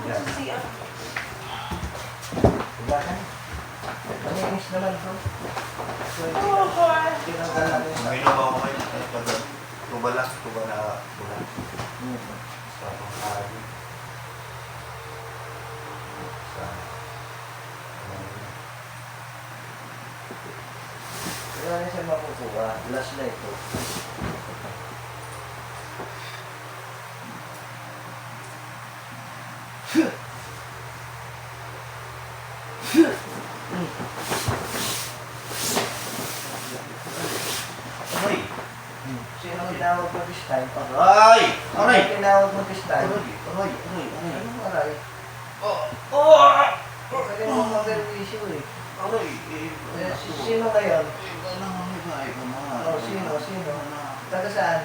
Yan. sa CR. Wala ka. Paninis naman ito. So, tinanggal natin. Uminom ako ngayon. Ano pa doon? Tuba lang. Tuba na bulan. Sa mga kagi. Wala na siya makukuha. Last na ito. Aray! Sino ang tinawag mo this time? Aray! Sino ang tinawag mo this time? Aray! Anong aray? Oh! Pwede mo mag-issue eh. Aray! Sino ngayon? Iba na. Oh, sino? Taga saan?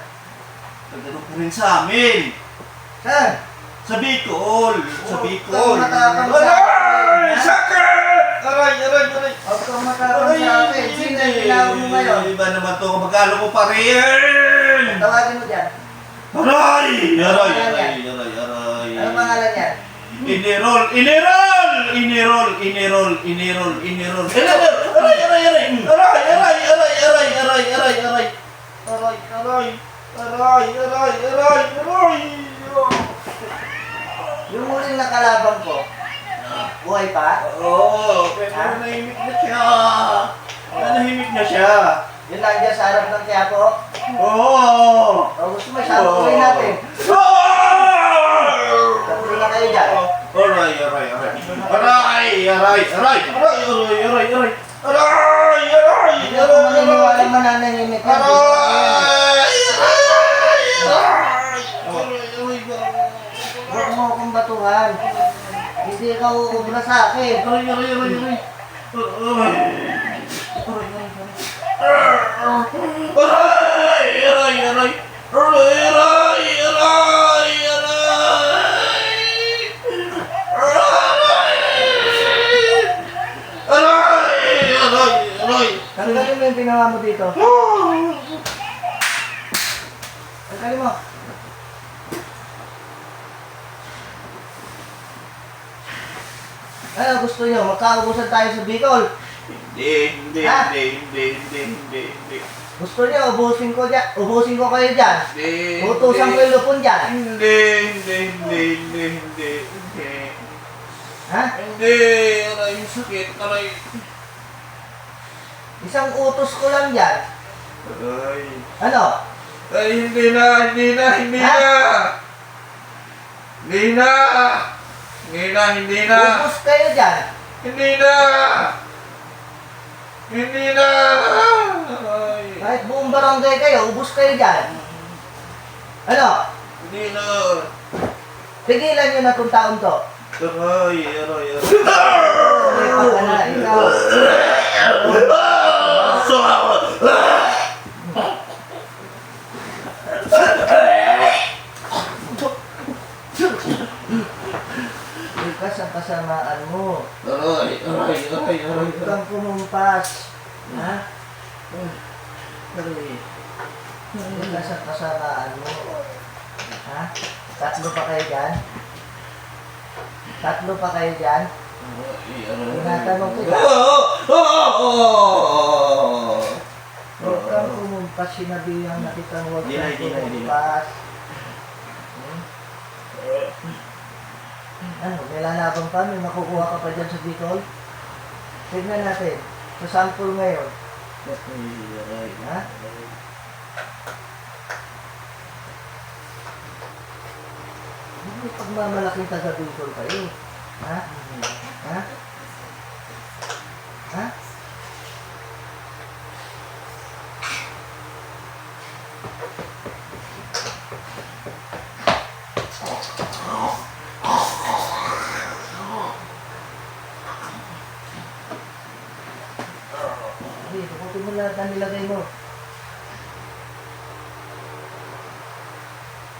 Nagdadong po rin sa amin. Saan? Sa Bicol. Sa Bicol. Matapang sa Aray! akin, ha? Sakit! Aray! Huwag kang matapang sa akin. Sino ang tinawag mo ngayon? Iba naman to. Magkalo mo pa rin. Tawagin mo dyan. Aray! Aray! Ano Aray! Aray! Aray! Ano pangalan yan? Inirol! Inirol! Inirol! Inirol! Inirol! Inirol! Aray! Aray! Aray! Aray! Aray! Aray! Aray! Aray! Aray! Aray! Aray! Aray! Aray! Aray! Aray! Aray! Yung muling nakalabang ko, buhay pa? Oo! Pero nahimik na siya! Nahimik na siya! Yun lang dyan sa harap ng Quiapo. Oo! O gusto mo, sampuin natin. Tatlo na kayo dyan. Aray! Aray! Aray! Aray! Aray! Aray! Aray! Aray! Aray! Aray! Aray! Hindi ako maniniwala mananahimik yan. Aray! Huwag mo akong batuhan. Hindi ka uubra sa akin. Aray! Aray! Aray! Aray! Aray! Aray! Aray! Aray! Aray! Aray! Tanggalin mo yung ginawa mo dito. Tanggalin mo. Ano gusto nyo? Magkaubusan tayo sa Bicol. Hindi. Gusto nyo, ubusin ko kayo dyan. Hindi. Utusan ko yung lupon dyan. Hindi. Ha? Hindi. Aray, sakit. Aray. Isang utos ko lang dyan. Aray. Ano? Ay, hindi na. Ubus kayo dyan. Hindi na. Ay. Kahit buong barangay kayo, ubus kayo dyan. Ano? Hindi na. Tigilan nyo na itong taon to. Aray. May pagkana, ikaw. Likas ang kasamaan mo. Aray. Huwag kang kumumpas. Ha? Likas ang kasamaan mo. Ha? Tatlo pa kayo dyan? Tinatanong kita. Huwag kang kumumpas. Sinabihan na kitang huwag kang kumumpas. Ano, may lalabang pa? May makukuha ka pa dyan sa Bicol? Tignan natin. Sa sample ngayon. Ha? Hindi pagmamalaking taga Bicol kayo. Ha? Ha? Ha? Hindi, tukutin mo lahat na nilagay mo.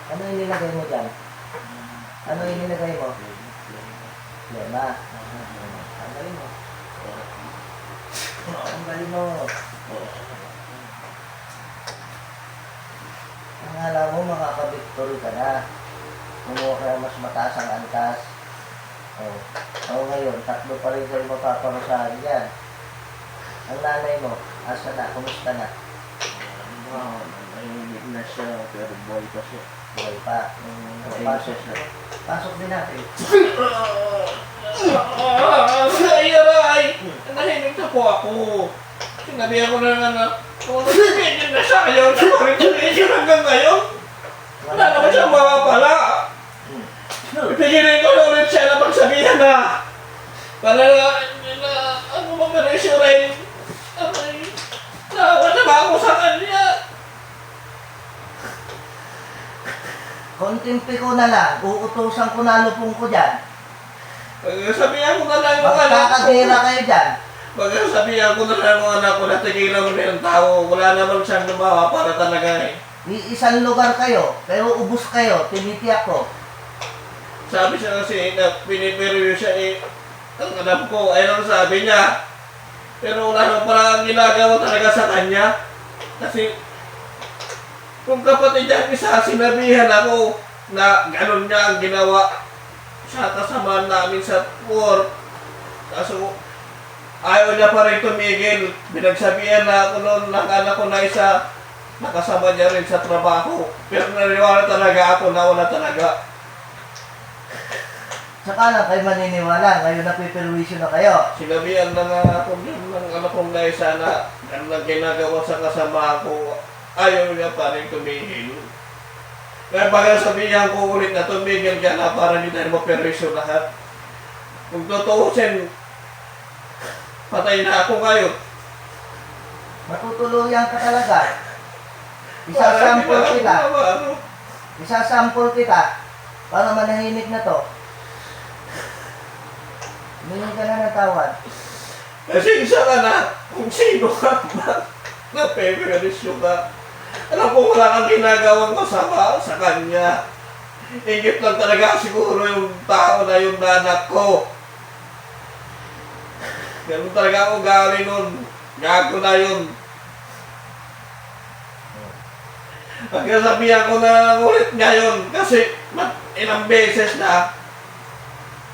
Ano yung nilagay mo dyan? Ano yung nilagay mo? Lema. Tanggalin mo. Tanggalin mo. Ang alam mo, makaka-victory ka na. Kumuha ka mas mataas ang antas. Oh. O ngayon, tatlo pa rin kayo mapaparusahan dyan. Ang nanay mo, asa na? Kumusta na? Nahihimik na siya, pero buhay pa siya. Buhay pa. Pasok na. Pasok din natin. Aray! Nahimik na po ako. Sinabi ako na nga kung nagpipigil na siya ngayon, sumarit-sulit hanggang ngayon. Wala naman siyang mawapala. Pipigilin ko na ulit siya na pagsabihan na para na ano mag-resyo rin. Aray, nawa na ba ako sa kanya? Kontimpi ko na lang. Uutusan ko na lupong ko dyan. Sabihan ko na lang yung anak ko. Magkakadira kayo dyan. Sabihan ko na lang yung anak ko na tigilan mo ng tao. Wala naman siyang lumawa para talaga eh. Isang lugar kayo, pero ubus kayo, tinitiyak ko. Sabi siya kasi na piniperview siya eh. Ang alam ko, ayun ang sabi niya. Pero wala naman parang ginagawa talaga sa kanya. Kasi kung kapatid niya isa, sinabihan ako na gano'n niya ang ginawa sa kasama namin sa work. Kaso ayaw niya pa rin tumigil. Binagsabihan na ako noon ng anak ko na isa, nakasama niya rin sa trabaho. Pero naniwala talaga ako na wala talaga. Saka lang kayo maniniwala, ngayon napipirwisyo na kayo. Sinabihan na nga ako ng anak kong na isa na gano'n ang ginagawa sa kasama ko. Ayaw niya pa rin tumigil. Kaya baga sabihan ko ulit na tumigil ka na para hindi tayo maperwisyo lahat. Kung tutuusin, patay na ako ngayon. Matutuluyan ka talaga. Isasample kita. Isasample kita. Para manahimik na to. Humingi ka na ng tawad. Kasi isa ka na kung sino ka ba. Napeperwisyo ka. Alam ko wala kang ginagawang masama sa kanya. Ingit lang talaga siguro yung tao na yung anak ko. Ganun talaga ako gawin nun. Gago na yun. Pagkasabihan ko na ulit ngayon kasi ilang beses na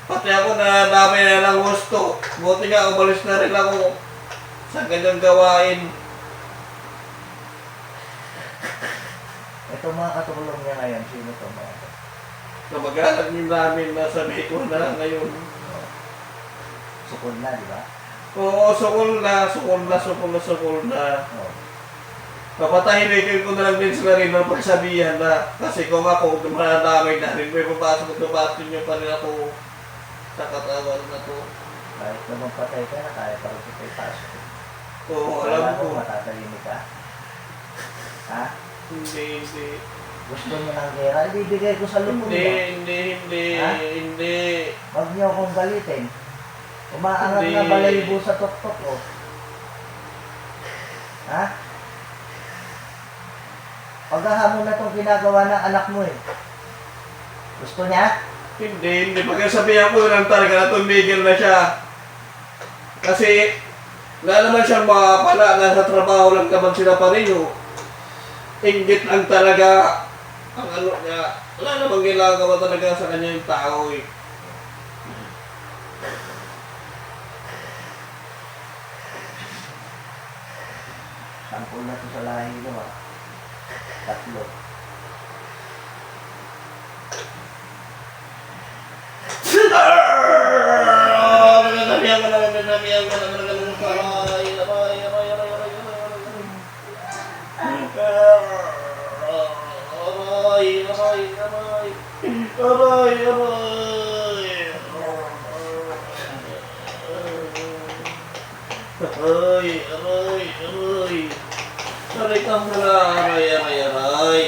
pati ako na dami na ng gusto. Buti nga umalis na rin ako sa ganyang gawain. Ito mga katulong niya ngayon, sino to mga to? Kamag-anak din namin nasa Bicol na ngayon. Sukol na, di ba? Oo, sukol na. Oo. Papatahimikin ko na lang din sila rin ng pagsabihan na kasi kung ako dumadamay na rin, may papasok at papasok nyo pa rin ako sa katawan na to. Kahit naman patay ka na, kaya pa rin sa pasok. Oo, alam ko. Matatahimik ka? Ha? Hindi. Gusto mo ng gera? Ibibigay ko sa lupon mo. Hindi. Ha? Hindi. Huwag niyo akong galitin. Umaangat Hindi. na balayibo sa tuktok ko. Ha? Paghahamon na itong ginagawa ng anak mo eh. Gusto niya? Hindi. Pagkasabihan ko lang talaga na tumigil na siya. Kasi wala naman siyang makapala na sa trabaho lang naman sila pareho. Inggit lang talaga ang ano niya. Wala namang ginagawa talaga sa kanya yung tao eh. Sampul na ito sa lahi mo ah. Tatlo. Aray ka muna, aray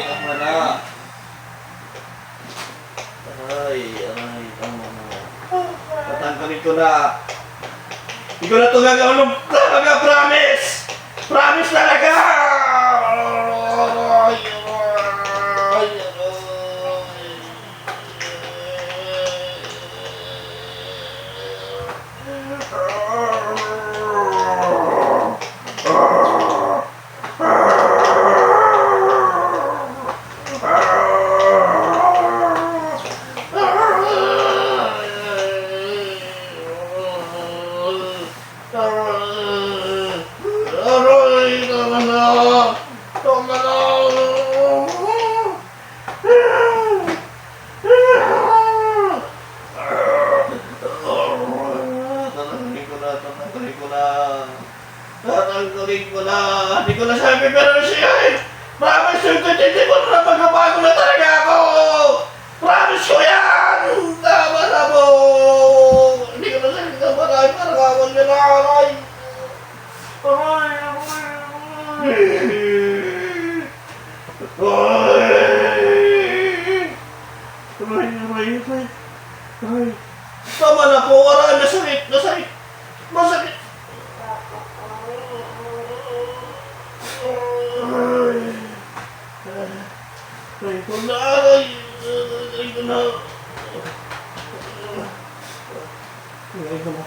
ka muna. Aray ka muna. Tatanggalin ko na. Hindi ko na ito gagawin talaga, promise! Promise talaga! Hindi ko na sabi pero siya eh. Promise yung 2024 na magbabago na talaga ako. Promise ko yan. Tama na po. Hindi ko na sabi na marami para kawan nyo na aray. Aray, aray. Tama na po, aray, nasakit. Masakit. Aray ko na, aray. Aray ko na. Aray ko na.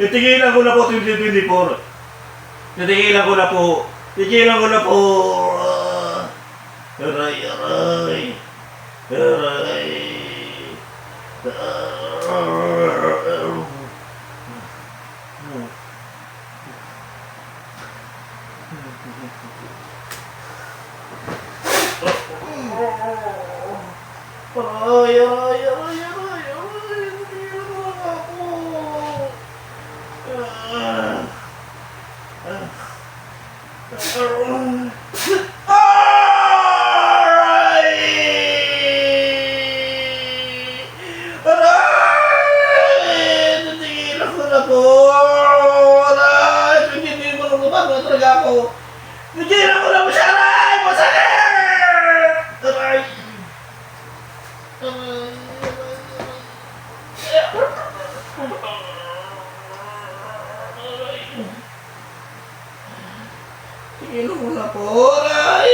Titigilan ko na po 2024. Titigilan ko na po. Tigilan ko na po. Aray. Tingin mo na po, aray!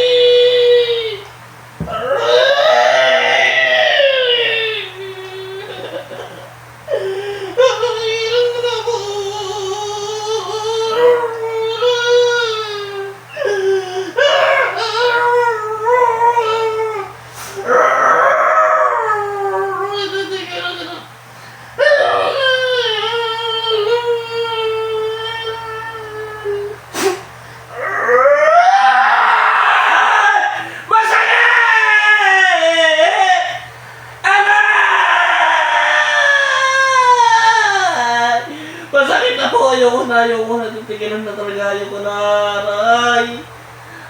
Ayoko na, titigilan na talaga, ayoko na, aray!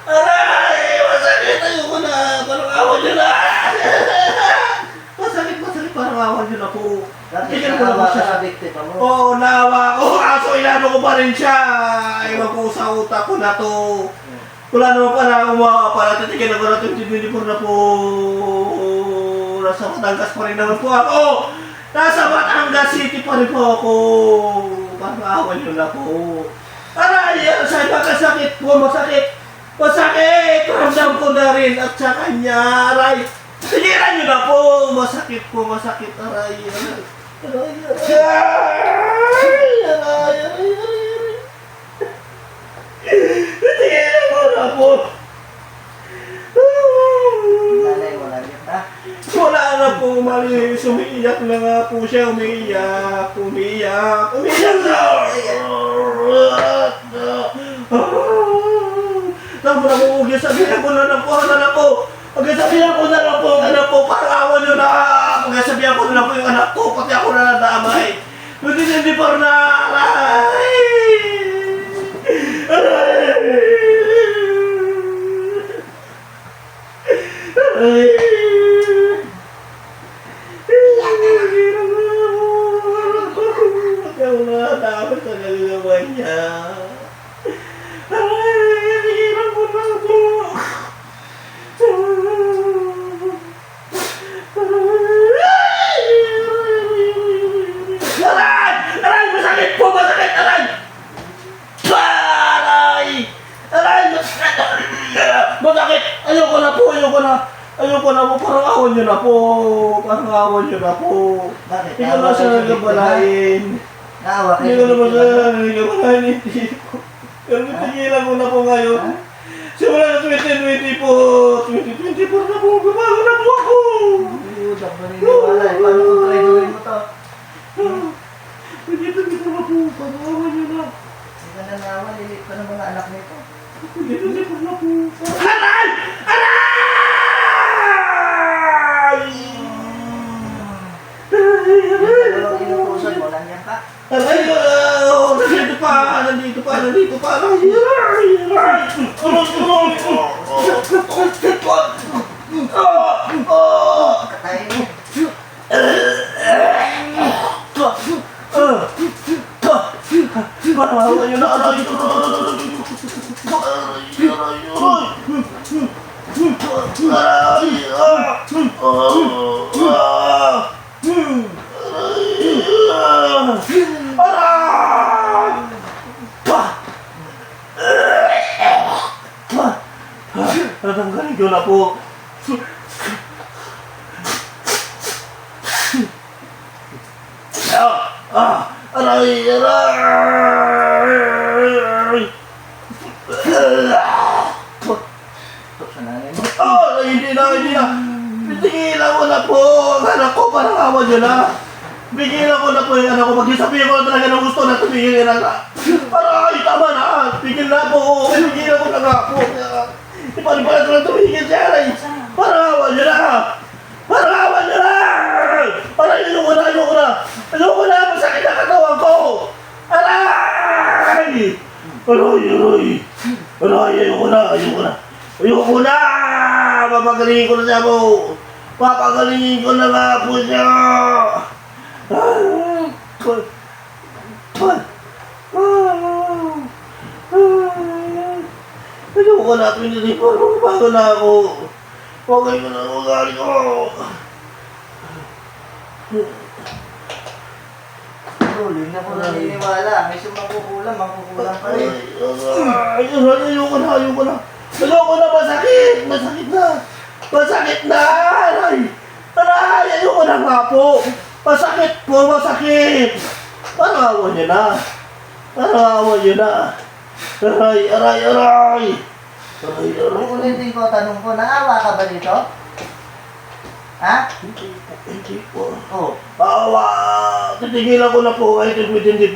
Aray! Masakit, ayoko na, parang awan nyo na! Masakit, parang awan nyo na po. Tigilan ko na po siya sa biktima mo. Oo, naawa ko, kaso inano ko pa rin siya. Iwan ko sa utak ko na to. Wala naman pala akong para titigilan ko na 2024 na po. Nasa Batangas pa rin naman po ako. Nasa Batangas City pa rin po ako. Parang nyo na po. Aray! Sa'yo magkasakit po, masakit! Ramdam ko na rin at sa kanya, aray! Tigilan nyo na po! Masakit, aray! Tigilan mo na po! Nanay mo lang yun, ha? Wala na po, malis. Umiiyak na nga po siya. Umiiyak na! Tama na po, sabihan ko na po, sabihan ko na lang po, parang awan nyo na. Sabihan ko na lang po yung anak ko, pati ako na nadamay. Hindi pa na, Ayoko na po, parang awan nyo na po. Parang awan nyo na po. Bakit? Hindi ko na siya nagabalain. Naawa Hindi ko naman siya nagabalain, hindi ko. Pero natigilan ko na po ngayon. Ha? Simula na 2020 po, 2024 na po, gumago na po ako. Udak ba niniwala eh? Paano kung try gawin mo to? Hindi na po, parang awan nyo na. Hindi ka na naawa, lilit pa ng mga anak nito. Hindi na po. Aray! Aray! Yung dalawang inutusan mo, nandiyan ka? Aray! Nandito pa! Nandito pa! Aray! Katayin mo. Parang yun na! Aray! Natanggalin ko na po. Aray! Tok sa nanay mo. Hindi na. Tigilan ko na po. Ang anak ko, parang awan nyo na. Tigilan ko na po yung anak ko. Mag-isabihin ko na talaga ng gusto na tumigil na. Aray, tama na. Tigil na po. Tigilan ko na nga po. Ipalipalat ko na tumigil siya. Aray, parang awan nyo na. Aray, ayoko na. Masakit na katawan ko. Aray, ayoko na. Papagalingin ko na siya po. Papagalingin ko na nga po siya. Ayoko na, 24. Bago na ako. Pagay ko na ang ugali ko. Bro, hindi ako naniniwala. May sumakukulang, makukulang pa rin. Ayoko na. Masakit na. Aray, ayoko na nga po. Masakit. Parang awan niyo na. Aray. Ulitin ko, tanong ko, naawa ka ba dito? Ha? Hindi po. Oo. Titigilan ko na po kahit 24.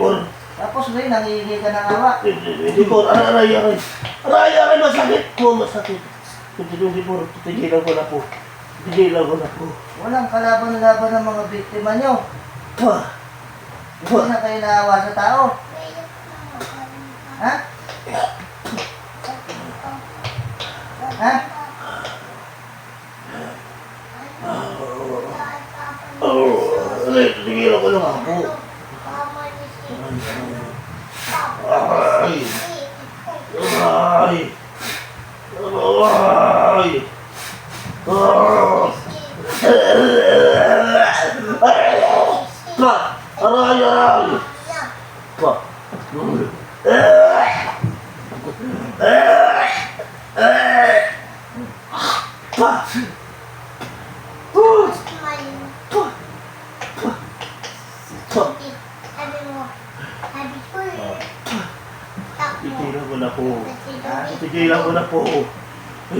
Tapos ngayon, nangihingi ka ng awa. 24. Aray, masakit. 24. Titigilan ko na po. Walang kalaban-laban ng mga biktima nyo. Hindi na kayo naawa sa tao. Ha? Ha? Titigilan ko na nga po.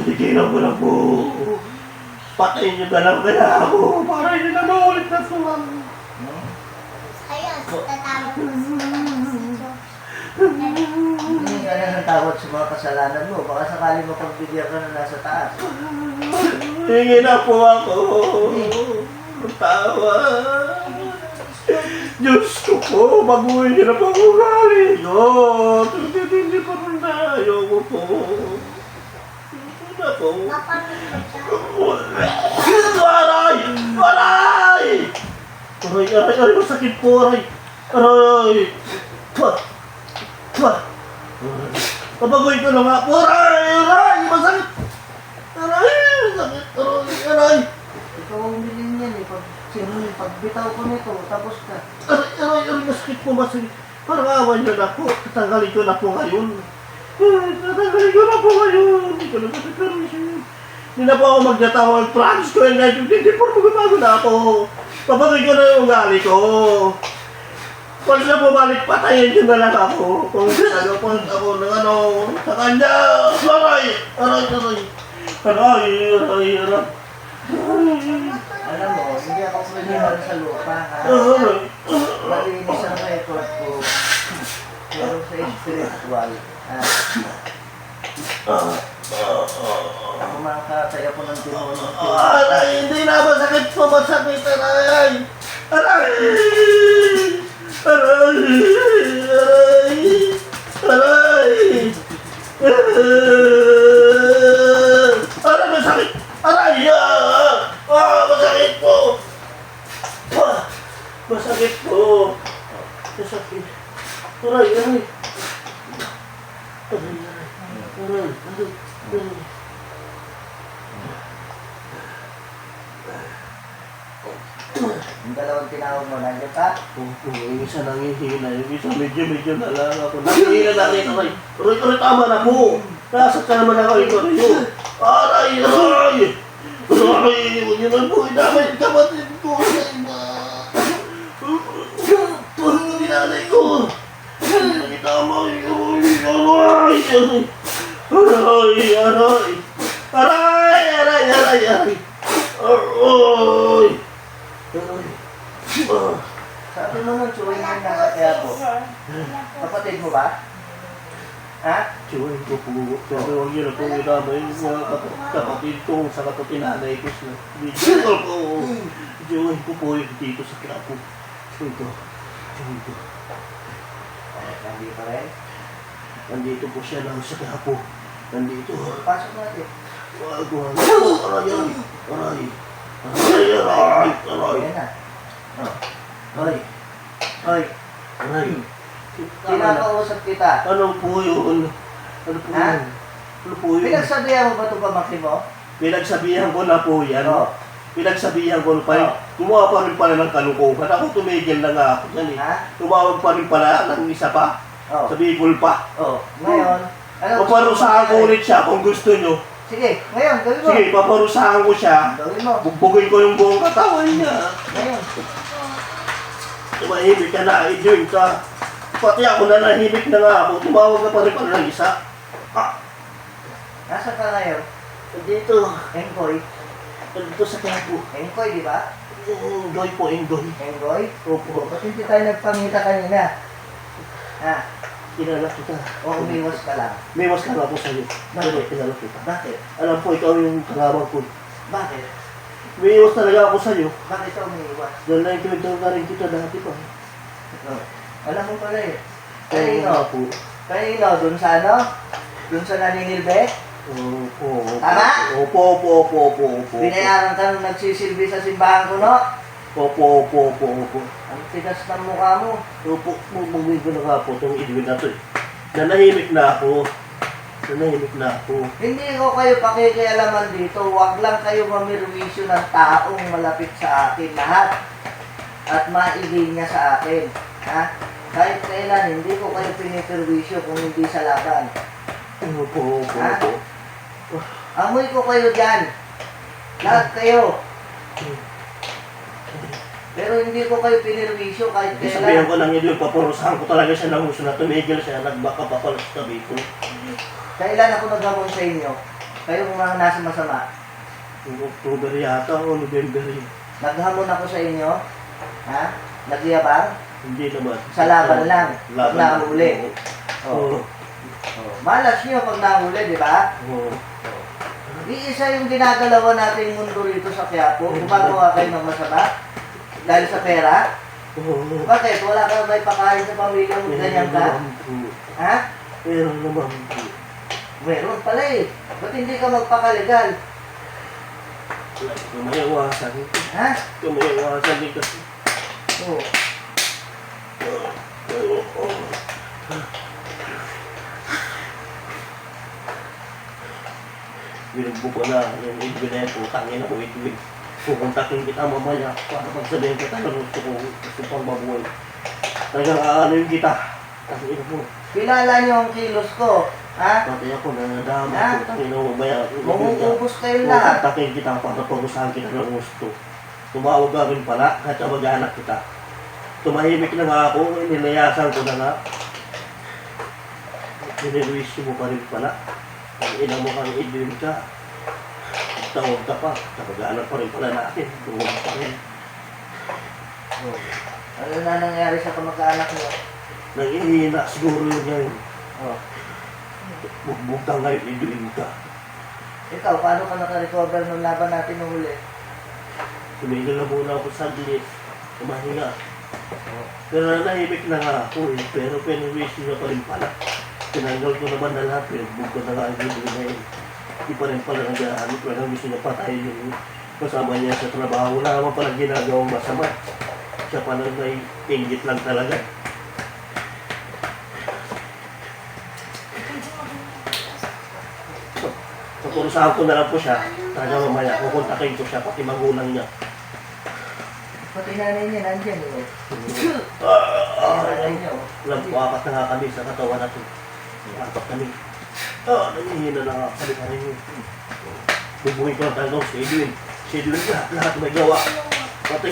Tigilan ko na po. Patayin niyo na lang kaya ako. Para hindi na maulit na suman. Hindi ka na natawad sa mga kasalanan mo. Baka sakali mapagbigyan ka na nasa taas. Hingi na po ako. Tawa. Diyos ko po, baguhin niyo na po ang ugali ko. Hindi pa rin na. Ayoko po. Aray, masakit po, aray. Pabagoy ko na nga po, aray, masakit. Aray. Ikaw ang bilhin yan eh. Pagbitaw ko nito, tapos ka. Aray, masakit po. Parang awan nyo na po. Tatanggalin ko na po ngayon. Hindi ko na masakit. Hindi na po ako magtatawag. Promise ko yun. Hindi po magbabago na ako. Papagay ko na yung ugali ko. Pag na bumalik, patayin nyo na lang ako. Kung ano po ako ng ano, sa kanya. Aray! Aray! Aray! Aray! Aray! Aray! Alam mo, hindi ako kriminal sa lupa, ha? Aray! Malinis ang record ko. Pero sa spiritual, ha? Ako makakatay ako ng demonyo. Aray! Hindi na masakit po. Masakit! Aray! Aray! Aray! Aray! Aray! Masakit! Aray! Masakit po! Masakit po! Masakit! Aray! Aray! Aray! Aray! Aray! Yung dalawang tinawag mo, nandiyan ka? Yung isa nangihina, yung isa medyo na lang ako. Nangihina na rin, aray. Aray, tama na po. Nasat ka naman ako ito rin yun. Aray! Huwag yun na po, inamay kapatid ko. Tulungan ni nanay ko. Tama yun. Aray! Sabi mo nung chewing yung nasa kaya po. Kapatid mo ba? Ha? Chewin ko po. Pero huwag yun na po inamay yung mga kapatid ko sa katotinanay ko siya. Dito po. Chewin ko po yung dito sa krapo. Chewin ko. Nandito rin. Nandito po siya lang sa krapo. Nandito. Pasok natin. Wag. Aray. Ayan na. Aray. Kinakausap kita. Ano po yun? Ano po Ha? yun? Ano po yun? Pinagsabihan mo ba itong pamangkin mo? Pinagsabihan ko na po yan. Oo. Pinagsabihan ko na pa. Oo. Gumawa pa rin pala ng kalukuhan. Ako tumigil na nga ako dyan eh. Ha? Tumawag pa rin pala ng isa pa. Oo. Sa Bicol pa. Ngayon, ano gusto mo Paparusahan ko mangyari? ulit siya kung gusto nyo. Sige, ngayon, gawin mo. Sige, paparusahan ko siya. Gawin mo. Bugbugin ko yung buong katawan niya. Ngayon. Tumahimik ka na, i-join ka. Pati ako na nahimik na nga ako. Tumawag na pa rin pala ng isa. Nasa ka ngayon? Dito. Engkoy. Dito sa kampo. Engkoy, di ba? Enjoy po, enjoy. Engkoy? Opo. Ba't hindi tayo nagpangita kanina? Ha? Kilala kita. O umiwas ka lang? Miwas lang ako sa'yo. Bakit? Kilala kita. Bakit? Alam po, ikaw yung kalaban ko. Bakit? Miwas talaga ako sa'yo. Bakit ka umiwas? Dahil nakikinig na rin kita dati pa. Alam mo pala eh. Kaya Kanino? po. Kanino? Dun sa ano? Dun sa naninilbe? Opo. Tama? Opo. Binayaran ka nung nagsisilbi sa simbahan ko, no? Opo. Ang tigas ng mukha mo. Opo, bumili ko na nga po itong Edwin na to eh. Nanahimik na ako. Hindi ko kayo pakikialaman dito. Huwag lang kayo mamirwisyo ng taong malapit sa akin lahat. At mailinya sa akin. Ha? Kahit kailan, hindi ko kayo pinipirwisyo kung hindi sa laban. Opo. Ha? Amoy ko kayo dyan. Lahat kayo. Pero hindi ko kayo pinirwisyo kahit Sabihan kailan. ko lang yun, papurusahan ko talaga siya ng gusto na tumigil siya, nagbaka pa pala sa tabi ko. Kailan ako naghamon sa inyo? Kayo mga nasa masama. October yata o November yun. Naghamon ako sa inyo. Ha? Nagyabang? Hindi naman. Sa laban lang. Pag Laban nahuli. lang. Oo. Malas nyo pag nahuli, di ba? Oo. Iisa yung ginagalawan natin mundo rito sa Quiapo. Gumagawa kayo ng masama. Dahil sa pera. Oo. Bakit? Wala ka may pakain sa pamilya mo ganyan ka? Ha? Meron naman po. Meron pala eh. Ba't hindi ka magpakalegal? Kumayawasan. Ha? Kumayawasan din kasi. Oo. Binugbo ko na yung Edwin na yan, tangin ako Edwin. Kukontakin kita mamaya para pagsabihin kita na gusto pang mabuhay. Talagang aanoin kita. Tangin mo. Kilala nyo ang kilos ko. Ha? Pati ako nanadama Ha? ko. Tangina mo ba yan? Mauubos kayo lahat. Takin kita para pag-usahan kita ng gusto. Tumawag ka rin pala kahit mag-anak kita. Tumahimik na nga ako, nilayasan ko na nga. Niniwisyo mo pa rin pala. Ang ina mo kang idwin ka. Tawag ka pa, mag-anak pa rin pala natin. Tuwag pa rin. Oh. Ano na nangyari sa kamag-anak niyo? Nangihina siguro yun ngayon. Oh. Bugbog ka ngayon, idwin ka. Ikaw, paano ka naka-recover nung laban natin nung huli? Tumigil na muna ako saglit. Tumahinga. Pero nahimik na nga ako eh. Pero piniwisyo na pa rin pala. Tinanggal ko naman na lahat. Pinagbog ko na nga ang video na yun. Hindi pa rin pala nag-aamit. Kaya gusto niya patayin yung kasama niya sa trabaho. Wala naman pala ginagawang masama. Siya pa nang may inggit lang talaga. Napurusahan ko na lang po siya. Talaga mamaya, kukontakin ko siya, pati magulang niya. Pati nanay niya nandyan eh. Nanay niya oh. Alam ko, apat na nga kami sa katawan natin. Apat kami. Nangihina na nga kami pa rin yun. Bubuhin ko ang tanong si Edwin. Si Edwin lahat may gawa. Pati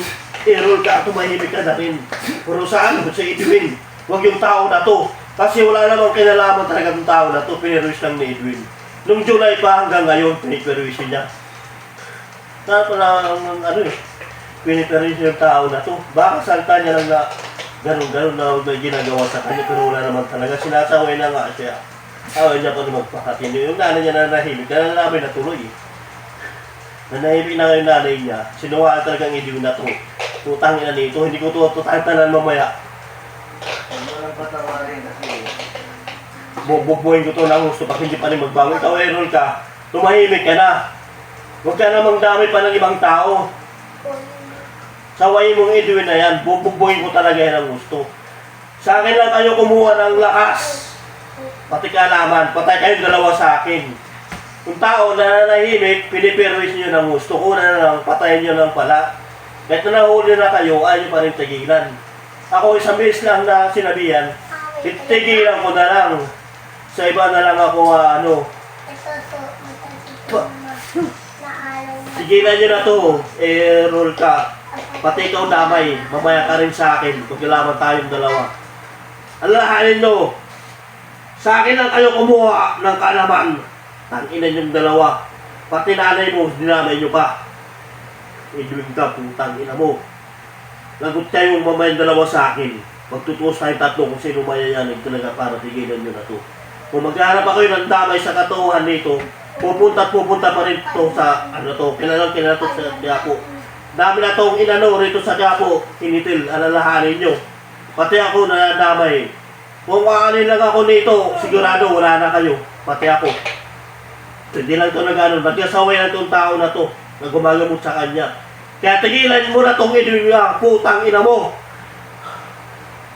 Errol ka, tumahimik ka na rin. Pero saan? Si Edwin. Huwag yung tao na to. Kasi wala namang kinalaman talaga ng tao na to. Pinirwish lang ni Edwin. Nung July pa hanggang ngayon, pinipirwish niya. Kaya pala ano eh. Pinipirwish yung tao na to. Baka salta niya lang na ganun-ganun na may ginagawa sa kanya. Pero wala naman talaga. Sinasaway na nga siya. Ayaw niya pa rin magpakatindi. Yung nanay niya nanahimik. Kaya namin natuloy eh. Nanahimik na nga yung nanay niya. Sinuwaan talagang Edwin na to. Tutangin na nito. Hindi ko to tanan mamaya. Huwag mo lang patawarin kasi Bubuhin ko to ng gusto pag hindi pa rin magbago. Ikaw, Errol ka, tumahimik ka na. Huwag ka namang dami pa ng ibang tao. Sawayin mong Edwin na yan, bubuhin ko talaga yan ang gusto. Sa akin lang kayo kumuha ng lakas. Pati kalaman, patay kayong dalawa sa akin. Kung tao na nanahimik, pinipirwis nyo ng gusto ko na lang, patayin nyo lang pala. Kahit na nahuli na kayo, ayaw nyo pa rin tigilan. Ako isang beses lang na sinabihan, tigilan ko na lang. Sa iba na lang ako, tigilan nyo na to, Errol ka. Pati ikaw damay, mamaya ka rin sa akin, pagkalaman tayong dalawa. Alalahanin nyo, sa akin lang kayo kumuha ng kalaman. Tanginan yung dalawa. Pati nanay mo, dinamay nyo pa. Edwin ka, putang ina mo. Lagot kayong mamayang dalawa sa akin. Magtutuos tayong tatlo kung sino mayayanig talaga para tigilan nyo na to. Kung maghahanap ako ng damay sa katuhan nito, pupunta pa rin to sa, kilala to sa Quiapo. Dami na tong inano rito sa Quiapo, kinitil, alalahanin nyo. Pati ako nadamay. Kung kakanin lang ako nito, sigurado wala na kayo. Pati ako. Hindi lang ito nag-ano, nagkasaway lang itong tao na to, na gumagamot sa kanya. Kaya tigilan mo na itong Edwin nga, putang ina mo.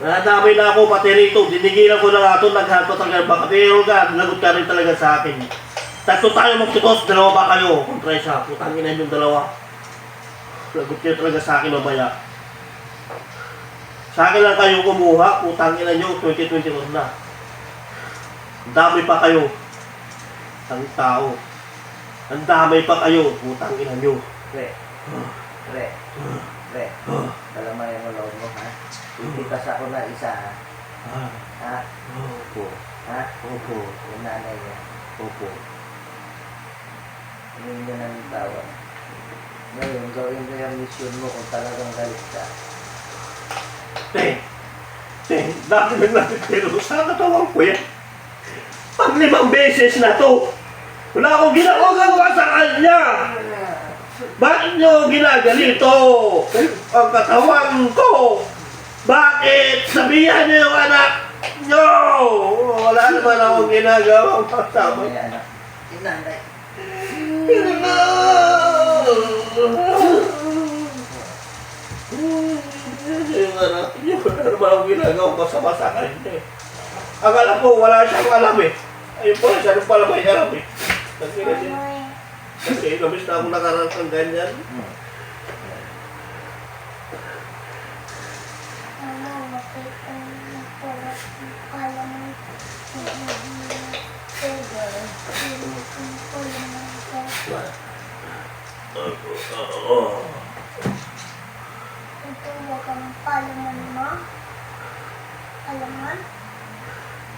Nadamay na ako pati rito, dinigilan ko na nga ito, naghanto talaga baka. Pero ka, lagot ka rin talaga sa akin. Tatlo tayo magtutos, dalawa ba kayo? Kontra siya, putang ina yung dalawa. Lagot kayo talaga sa akin mamaya. Sa akin lang kayo kumuha, putang ina nyo, 2021 na. Ang dami pa kayo. Ang tao. Ang dami pa kayo, putang ina nyo. Pre, kalamay mo loob mo, ha? Ipitas ako na isa, ha? Ha? Opo. Ha? Opo. Yung nanay niya. Opo. Hindi niya ng tawag. Ngayon, gawin mo yung mission mo kung talagang galit ka. Dami nang natitiro sa katawan ko yan. Pag 5 beses na to, wala akong ginagawa sa kanya. Bakit nyo ginagalito ang katawan ko? Bakit? Sabihan nyo yung anak nyo! Wala naman akong ginagawa kasama. May anak. Inanay. Yung anak nyo, wala naman akong ginagawa kasama sa kanya. Ang alam ko, wala siyang alam eh. Ayun pala, siya nung pala may alam eh. Kasi labis na ako nakaranas ng ganyan.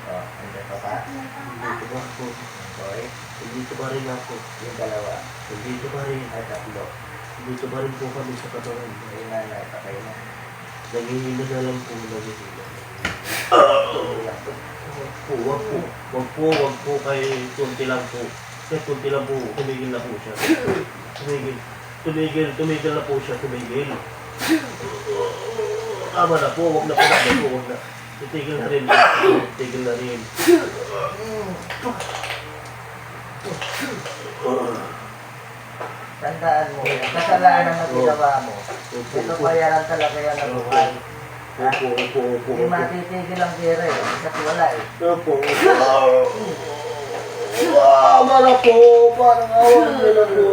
Oh, andyan ka pa? Dito ba ako? Okay. Dito pa rin ako. Yung dalawa. Dito pa rin. Ay, tatlo. Dito pa rin po kami sa katawan. Ayun na, patay na. Nangihina na lang po. Nangihina. Tuloy lang po. Wag po. Wag po. Wag po. Kay kunti lang po. Kaya kunti lang po. Tumigil na po siya. Tumigil. Tumigil na po siya. Tumigil. Tama na po. Wag na po. Wag na po. Wag na. Titigil na rin. Titigil na rin. Tandaan mo, yung kasalanan na ginawa mo, ito bayaran talaga yan ng buhay. Ha? Opo, opo, opo. Hindi matitigil ang kira eh, isa't wala eh. Opo, opo. Tama na po. Parang awan na na po.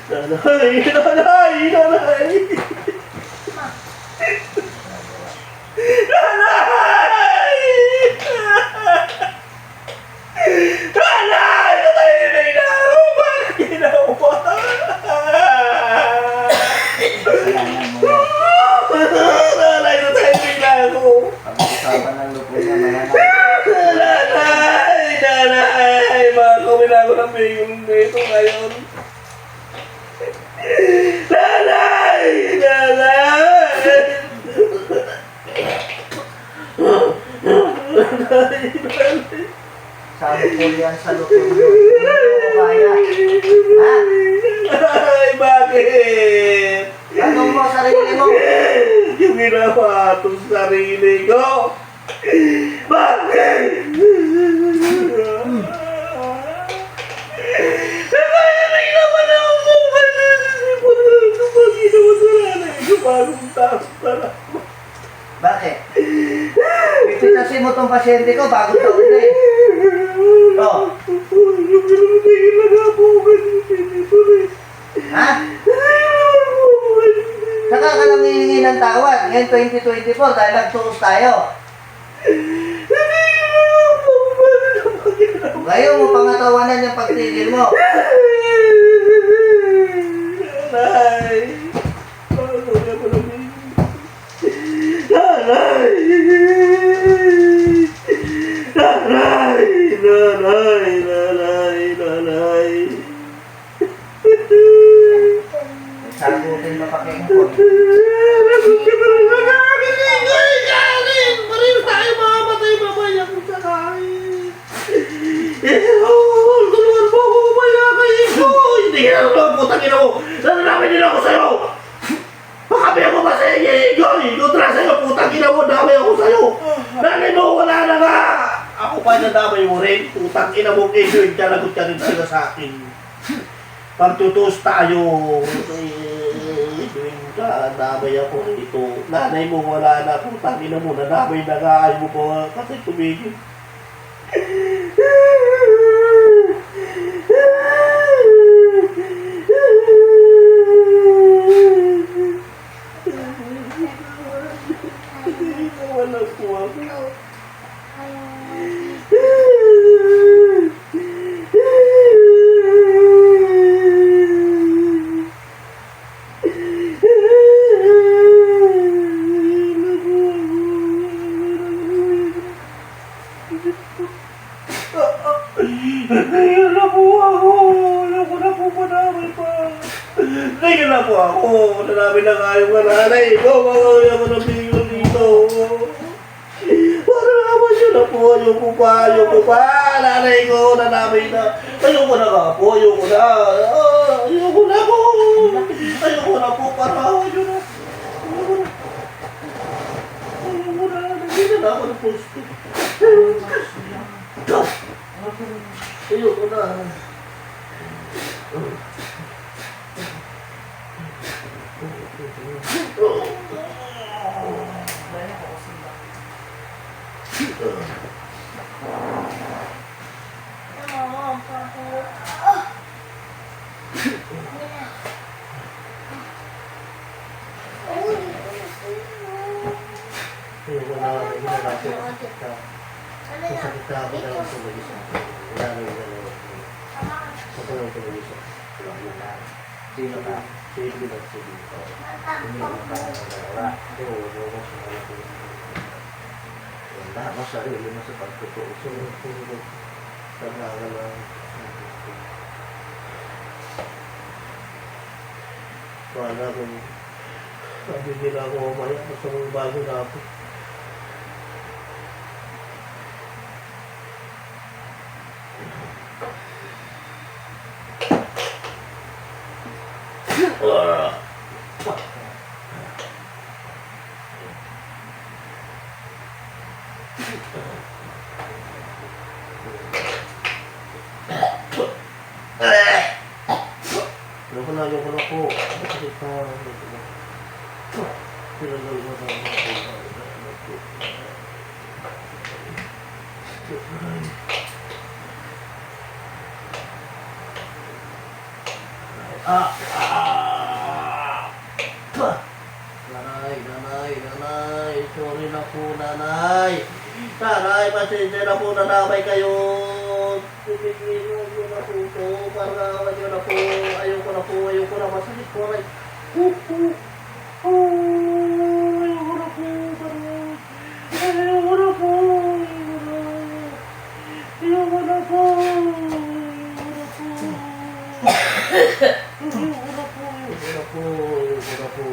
Nanay. Nanay! Nanay! Natahimik na ako! Bakit ginawa? Kasalanan mo yan. Nanay, natahimik na ako! Pag-usapan ng lupo niya, mananay. Nanay! Makakawin ako ng bigong dito ngayon. Nanay! Sabi ko yan sa lupo niyo. Hindi ko kaya. Ha? Ay, bakit? Tanong mo sarili mo. Yung ginawa ito sa sarili ko. Bakit? Nakainig naman ako. Pag-isipon na ito. Pag-isipon sa nanay ko. Bagong taas na lang. Bakit? Pipitasin mo tong pasyente ko bago taon na eh. Oh. Ha? Saka ka lang hihingi ng tawad. Ngayon 2024 dahil nagturos tayo. Ngayon mo pangatawanan yung pagtigil mo. Nanay! Nanay! Nanay! Nanay! Nanay! Nanay! Sagutin mo pa kayong phone. Pareho tayo makamatay mamaya kung sakain. Tulungan mo ako mamaya kay Iko. Hindi ka na putang ina mo. Nananamin din ako sa'yo. Makabi ako ba sa Iko? Kontra sa'yo, putang ina mo. Dami ako sa'yo. Nanay mo, wala na nga. Ako pa na damay mo rin. Putang ina mo, Iko. Nagkalagot ka rin sila sa akin. Pagtutos tayo. Damay ako rito. Nanay mo, wala na. Putang ina mo, nadamay na nga. Ayaw mo pa kasi tumigil. Wala po ako. Tigil na po ako. Ayoko na po madamay pa. Tigil na po ako. Nadami na nga yung nanay ko. Ayoko na biglo dito. Para naman siya na po. Ayoko pa. Nanay ko, nadami na. Ayoko na nga po. Ayoko na. Ayoko na po. Ayoko na po. Para ayoko na. Ayoko na. Nagigil na ako ng posto. Ayoko na. Ayoko na. ka. Kung sakit ka ako na lang tulog isa. Wala na yung dalawa. Kung ko lang tulog isa. Wala na. Sino ka? Sige lang, sige. Hindi mo pa ng dalawa. Oo, oo, sa mga tulog. Wala mo sarili mo sa pagtotoo. Tulog. Tama ka lang. Wala kung sabi nila ako mamaya, basta mong bago na ako. Ayoko na po. Bakit pa? Pinagawin mo na Nanay. Sorry na po, nanay. Nanay, pasensya na po, nanamay kayo. Tumigil nyo na po po. Parang nyo na po. Ayoko na. Masakit po. Ayoko na po.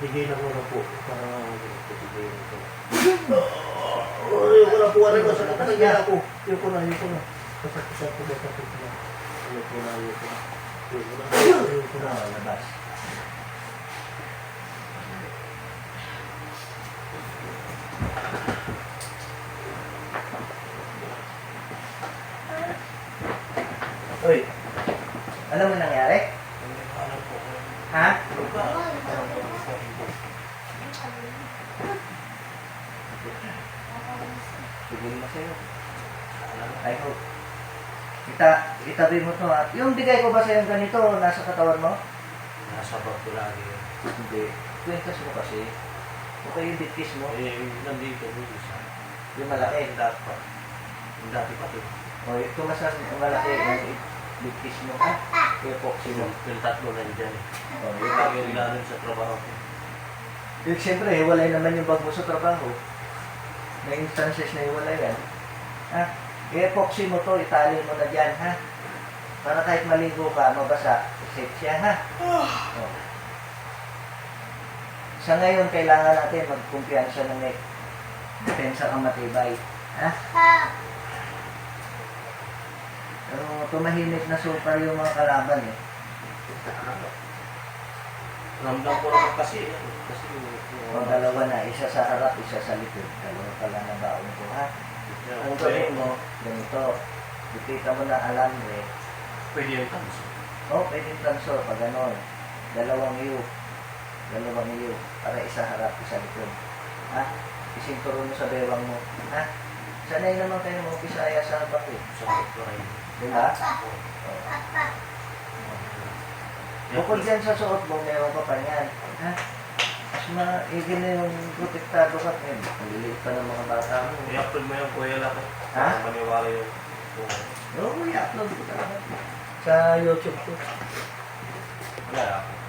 Bigay na ko na po. Parang bigay na ko. Ayoko na po. Ayoko na. Masakit na. Ayoko na. Labas. Uy, alam mo nangyari? Ha? Siguro na sa'yo. Ay ko. Itabi mo to ha. Yung bigay ko ba sa'yo ganito, nasa katawan mo? Nasa bag ko lagi. Hindi. Kwentas mo kasi. Okay yung bitkis mo. Nandito mo isa. Yung malaki. Yung dati pa ito. O, ito mas malaki yung bitkis mo. Yung epoxy mo. Yung tatlo na dyan. O, Yung lagi yung ilalim sa trabaho ko. yung siyempre, hiwalay naman yung bag mo sa trabaho. May instances na hiwalay yan. Ha? I-epoxy mo to, itali mo na dyan, ha? Para kahit maligo ka, mabasa, safe siya, ha? O. Sa ngayon, kailangan natin magkumpiyansa ng may depensa kang matibay. Ha? Pero tumahimik na super yung mga kalaban, eh. Ramdam ko naman kasi. O dalawa na, isa sa harap, isa sa likod. Dalawa pala na baon ko, ha? Ang gawin mo, ganito. Dikita mo na alambre. Pwede yung tanso. O, pwede transfer pag ganon. Dalawang iyo. Para isa harap, isa likod. Ha? Isinturo mo sa bewang mo. Ha? Sanay naman kayo mo Bisaya sa habak eh. Sa ko rin. Diba? O. Bukod dyan sa suot mo, meron ka pa yan. Ha? Mas maigin na yung protektado ka. Maliliit pa ng mga bata mo. I-upload mo yung kuya lang. Ha? Maniwala yung... Oo, i-upload ko talaga. Sa YouTube ko. Wala ako.